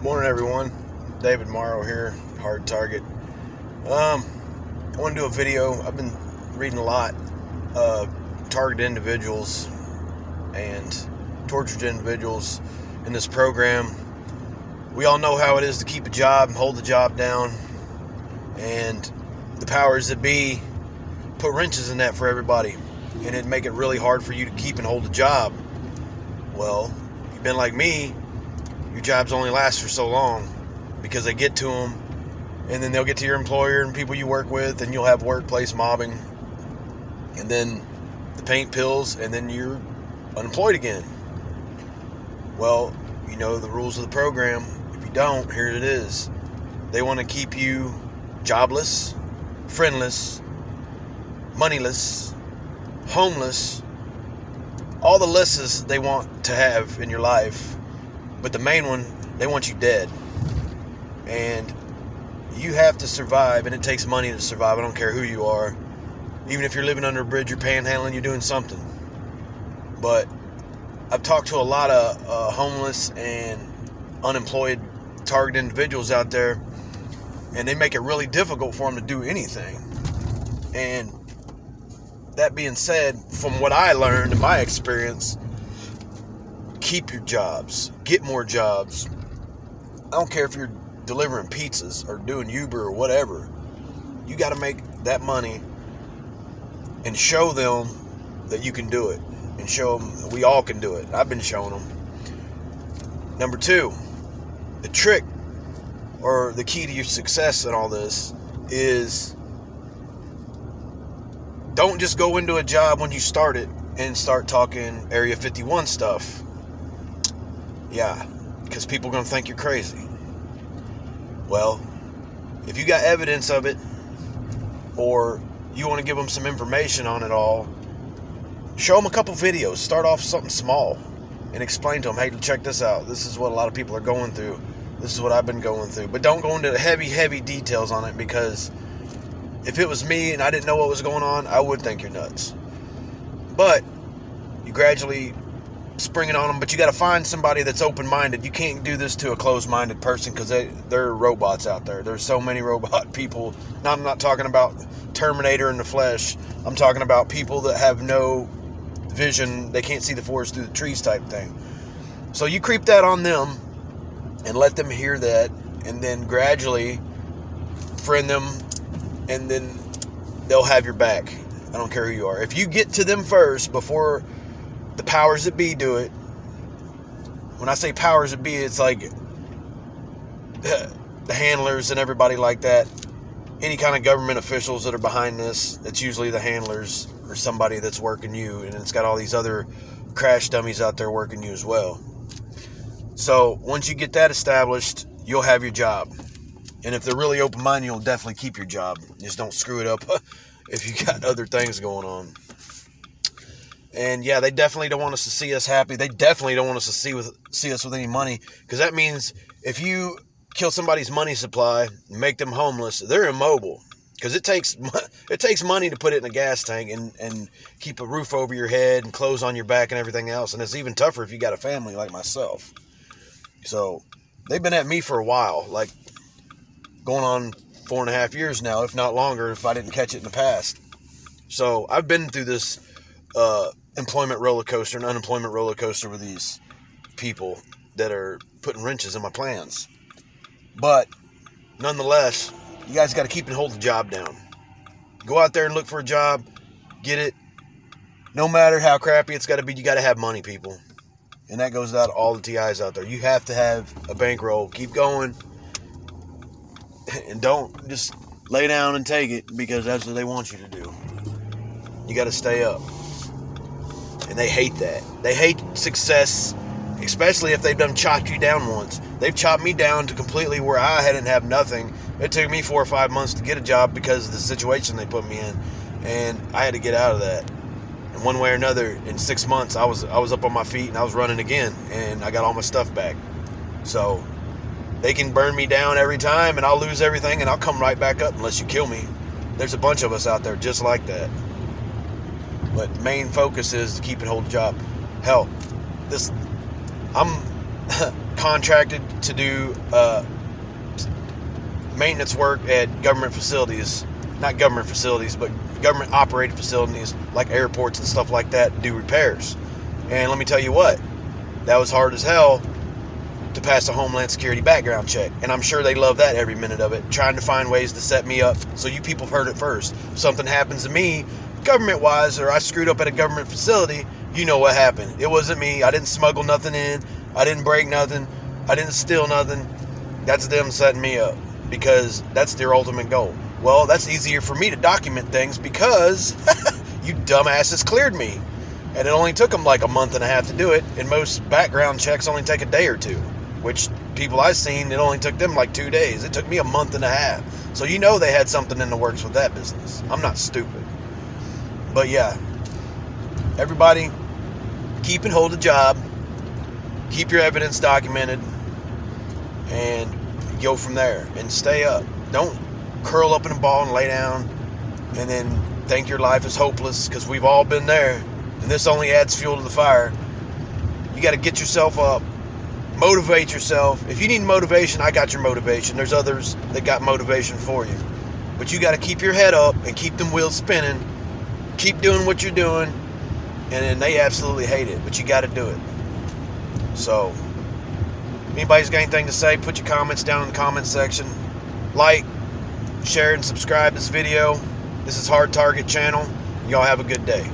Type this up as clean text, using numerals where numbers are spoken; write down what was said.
Morning, everyone. David Morrow here, Hard Target. I want to do a video. I've been reading a lot of targeted individuals and tortured individuals in this program. We all know how it is to keep a job, hold the job down, and the powers that be put wrenches in that for everybody, and it'd make it really hard for you to keep and hold a job. Well, if you've been like me, your jobs only last for so long because they get to them, and then they'll get to your employer and people you work with, and you'll have workplace mobbing, and then the paint pills, and then you're unemployed again. Well, you know the rules of the program. If you don't, here it is. They want to keep you jobless, friendless, moneyless, homeless, all the lists they want to have in your life. But the main one, they want you dead. And you have to survive, and it takes money to survive. I don't care who you are. Even if you're living under a bridge, you're panhandling, you're doing something. But I've talked to a lot of homeless and unemployed targeted individuals out there, and they make it really difficult for them to do anything. And that being said, from what I learned in my experience, keep your jobs, get more jobs. I don't care if you're delivering pizzas or doing Uber or whatever. You got to make that money and show them that you can do it, and show them that we all can do it. I've been showing them. Number two, the trick or the key to your success in all this is don't just go into a job when you start it and start talking Area 51 stuff. Yeah, because people are going to think you're crazy. Well, if you got evidence of it, or you want to give them some information on it all, show them a couple videos. Start off something small and explain to them, hey, check this out. This is what a lot of people are going through. This is what I've been going through. But don't go into heavy details on it, because if it was me and I didn't know what was going on, I would think you're nuts. But you gradually spring it on them, but you got to find somebody that's open-minded. You can't do this to a closed-minded person, because there are robots out there. There's so many robot people. Now, I'm not talking about Terminator in the flesh. I'm talking about people that have no vision. They can't see the forest through the trees type thing. So you creep that on them and let them hear that, and then gradually friend them, and then they'll have your back. I don't care who you are. If you get to them first before the powers that be do it. When I say powers that be, it's like the handlers and everybody like that. Any kind of government officials that are behind this, it's usually the handlers or somebody that's working you, and it's got all these other crash dummies out there working you as well. So once you get that established, you'll have your job. And if they're really open-minded, you'll definitely keep your job. Just don't screw it up if you got other things going on. And yeah, they definitely don't want us to see us happy. They definitely don't want us to see us with any money, because that means if you kill somebody's money supply, make them homeless, they're immobile. Because it takes money to put it in a gas tank and keep a roof over your head and clothes on your back and everything else. And it's even tougher if you got a family like myself. So they've been at me for a while, like going on 4.5 years now, if not longer, if I didn't catch it in the past. So I've been through this employment roller coaster and unemployment roller coaster with these people that are putting wrenches in my plans. But nonetheless, you guys got to keep and hold the job down. Go out there and look for a job, get it. No matter how crappy it's got to be, you got to have money, people. And that goes out to all the TIs out there. You have to have a bankroll. Keep going. And don't just lay down and take it because that's what they want you to do. You got to stay up. And they hate that. They hate success, especially if they've done chopped you down once. They've chopped me down to completely where I hadn't have nothing. It took me 4 or 5 months to get a job because of the situation they put me in, and I had to get out of that. And one way or another, in 6 months, I was up on my feet and I was running again, and I got all my stuff back. So they can burn me down every time, and I'll lose everything, and I'll come right back up unless you kill me. There's a bunch of us out there just like that. But main focus is to keep and hold a job. Hell, I'm contracted to do maintenance work at government facilities. Not government facilities, but government operated facilities like airports and stuff like that, do repairs. And let me tell you what, that was hard as hell to pass a Homeland Security background check. And I'm sure they love that every minute of it, trying to find ways to set me up so you people have heard it first. If something happens to me, government-wise, or I screwed up at a government facility, you know what happened. It wasn't me. I didn't smuggle nothing in. I didn't break nothing. I didn't steal nothing. That's them setting me up because that's their ultimate goal. Well, that's easier for me to document things because you dumbasses cleared me. And it only took them like a month and a half to do it. And most background checks only take a day or two. Which people I've seen, it only took them like 2 days. It took me a month and a half. So you know they had something in the works with that business. I'm not stupid. But yeah, everybody, keep and hold a job. Keep your evidence documented. And go from there. And stay up. Don't curl up in a ball and lay down. And then think your life is hopeless. Because we've all been there. And this only adds fuel to the fire. You got to get yourself up. Motivate yourself. If you need motivation, I got your motivation. There's others that got motivation for you. But you got to keep your head up and keep them wheels spinning. Keep doing what you're doing. And then they absolutely hate it. But you got to do it. So, if anybody's got anything to say, put your comments down in the comment section. Like, share, and subscribe this video. This is Hard Target Channel. Y'all have a good day.